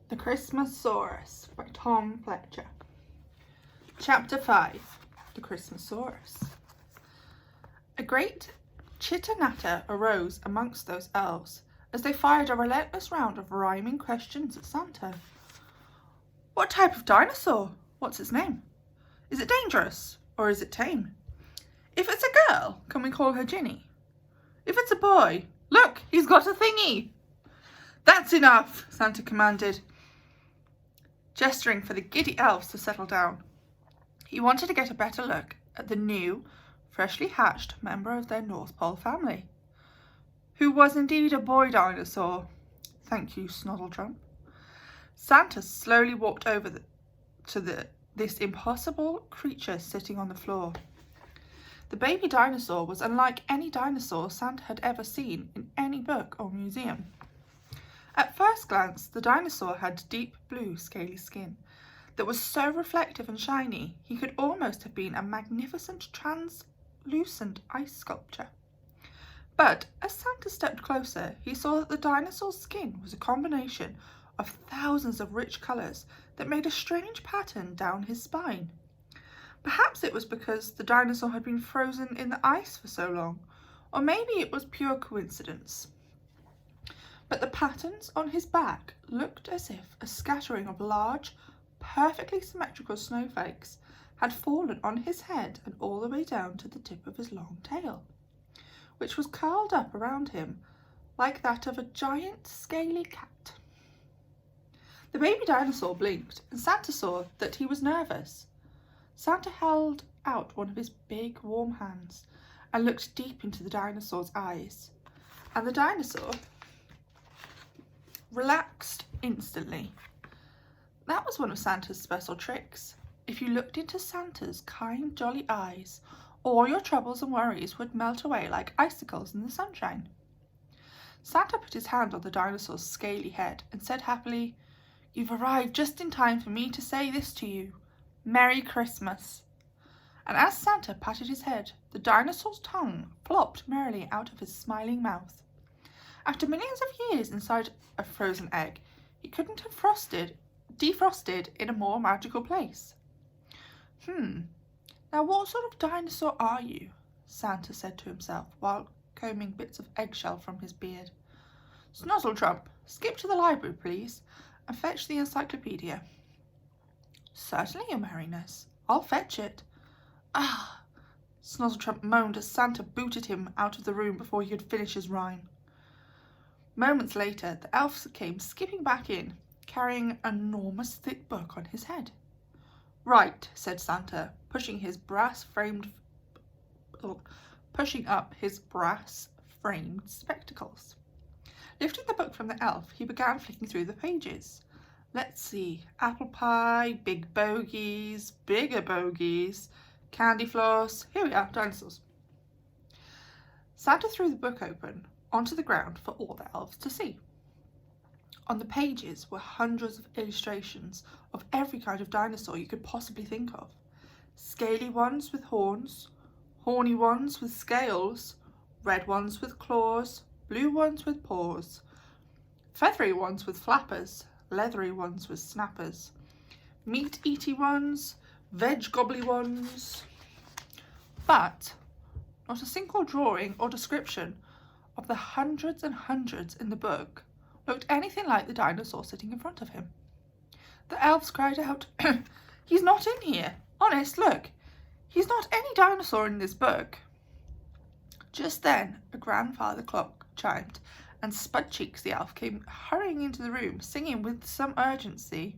The Christmasaurus by Tom Fletcher. Chapter 5. The Christmasaurus. A great chitter-natter arose amongst those elves as they fired a relentless round of rhyming questions at Santa. What type of dinosaur? What's its name? Is it dangerous or is it tame? If it's a girl, can we call her Ginny? If it's a boy, look, he's got a thingy. That's enough, Santa commanded, gesturing for the giddy elves to settle down. He wanted to get a better look at the new, freshly hatched member of their North Pole family, who was indeed a boy dinosaur. Thank you, Snozzletrump. Santa slowly walked over to this impossible creature sitting on the floor. The baby dinosaur was unlike any dinosaur Santa had ever seen in any book or museum. At first glance, the dinosaur had deep blue scaly skin that was so reflective and shiny he could almost have been a magnificent translucent ice sculpture. But as Santa stepped closer, he saw that the dinosaur's skin was a combination of thousands of rich colours that made a strange pattern down his spine. Perhaps it was because the dinosaur had been frozen in the ice for so long, or maybe it was pure coincidence. But the patterns on his back looked as if a scattering of large, perfectly symmetrical snowflakes had fallen on his head and all the way down to the tip of his long tail, which was curled up around him like that of a giant scaly cat. The baby dinosaur blinked, and Santa saw that he was nervous. Santa held out one of his big, warm hands and looked deep into the dinosaur's eyes, and the dinosaur relaxed instantly. That was one of Santa's special tricks. If you looked into Santa's kind, jolly eyes, all your troubles and worries would melt away like icicles in the sunshine. Santa put his hand on the dinosaur's scaly head and said happily, "You've arrived just in time for me to say this to you. Merry Christmas." And as Santa patted his head, the dinosaur's tongue flopped merrily out of his smiling mouth. After millions of years inside a frozen egg, he couldn't have defrosted in a more magical place. Now what sort of dinosaur are you? Santa said to himself while combing bits of eggshell from his beard. Snozzletrump, skip to the library, please, and fetch the encyclopedia. Certainly, Your Merriness. I'll fetch it. Ah! Snozzletrump moaned as Santa booted him out of the room before he could finish his rhyme. Moments later, the elf came skipping back in, carrying an enormous thick book on his head. Right, said Santa, pushing up his brass-framed spectacles. Lifting the book from the elf, he began flicking through the pages. Let's see, apple pie, big bogies, bigger bogies, candy floss. Here we are, dinosaurs. Santa threw the book open onto the ground for all the elves to see. On the pages were hundreds of illustrations of every kind of dinosaur you could possibly think of. Scaly ones with horns, horny ones with scales, red ones with claws, blue ones with paws, feathery ones with flappers, leathery ones with snappers, meat-eaty ones, veg-gobbly ones. But not a single drawing or description of the hundreds and hundreds in the book looked anything like the dinosaur sitting in front of him. The elves cried out, "He's not in here! Honest, look! He's not any dinosaur in this book!" Just then, a grandfather clock chimed, and Spudcheeks the elf came hurrying into the room, singing with some urgency.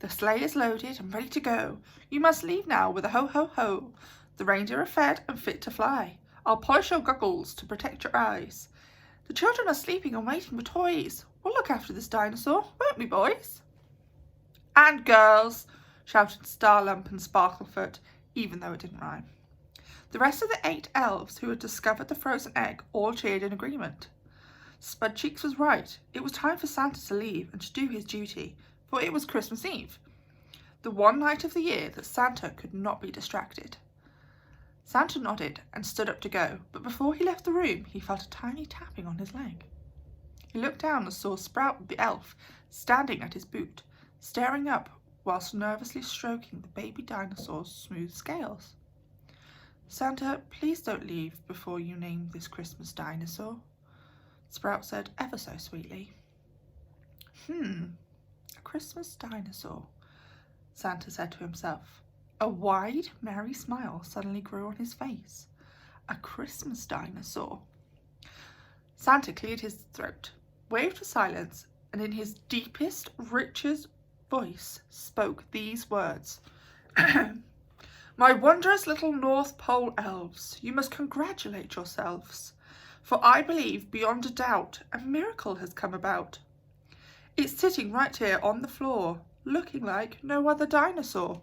"The sleigh is loaded and ready to go. You must leave now with a ho-ho-ho. The reindeer are fed and fit to fly. I'll polish your goggles to protect your eyes. The children are sleeping and waiting for toys. We'll look after this dinosaur, won't we, boys?" "And girls," shouted Starlump and Sparklefoot, even though it didn't rhyme. The rest of the 8 elves who had discovered the frozen egg all cheered in agreement. Spudcheeks was right. It was time for Santa to leave and to do his duty, for it was Christmas Eve, the one night of the year that Santa could not be distracted. Santa nodded and stood up to go, but before he left the room, he felt a tiny tapping on his leg. He looked down and saw Sprout the elf standing at his boot, staring up whilst nervously stroking the baby dinosaur's smooth scales. "Santa, please don't leave before you name this Christmas dinosaur," Sprout said ever so sweetly. A Christmas dinosaur, Santa said to himself. A wide, merry smile suddenly grew on his face. A Christmas dinosaur. Santa cleared his throat, waved for silence, and in his deepest, richest voice spoke these words. "My wondrous little North Pole elves, you must congratulate yourselves, for I believe beyond a doubt a miracle has come about. It's sitting right here on the floor, looking like no other dinosaur."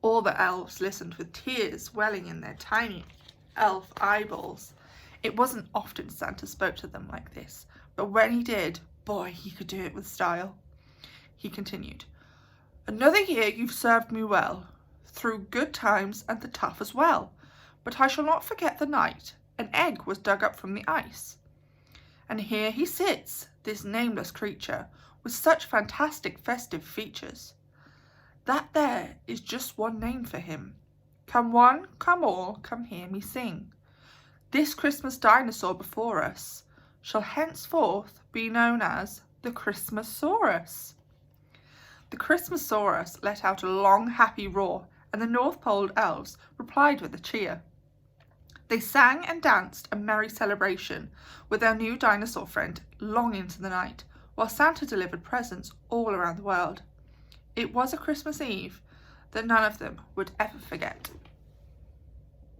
All the elves listened with tears welling in their tiny elf eyeballs. It wasn't often Santa spoke to them like this, but when he did, boy, he could do it with style. He continued, "Another year you've served me well, through good times and the tough as well, but I shall not forget the night an egg was dug up from the ice. And here he sits, this nameless creature, with such fantastic festive features. That there is just one name for him. Come one, come all, come hear me sing. This Christmas dinosaur before us shall henceforth be known as the Christmasaurus." The Christmasaurus let out a long, happy roar, and the North Pole elves replied with a cheer. They sang and danced a merry celebration with their new dinosaur friend long into the night, while Santa delivered presents all around the world. It was a Christmas Eve that none of them would ever forget.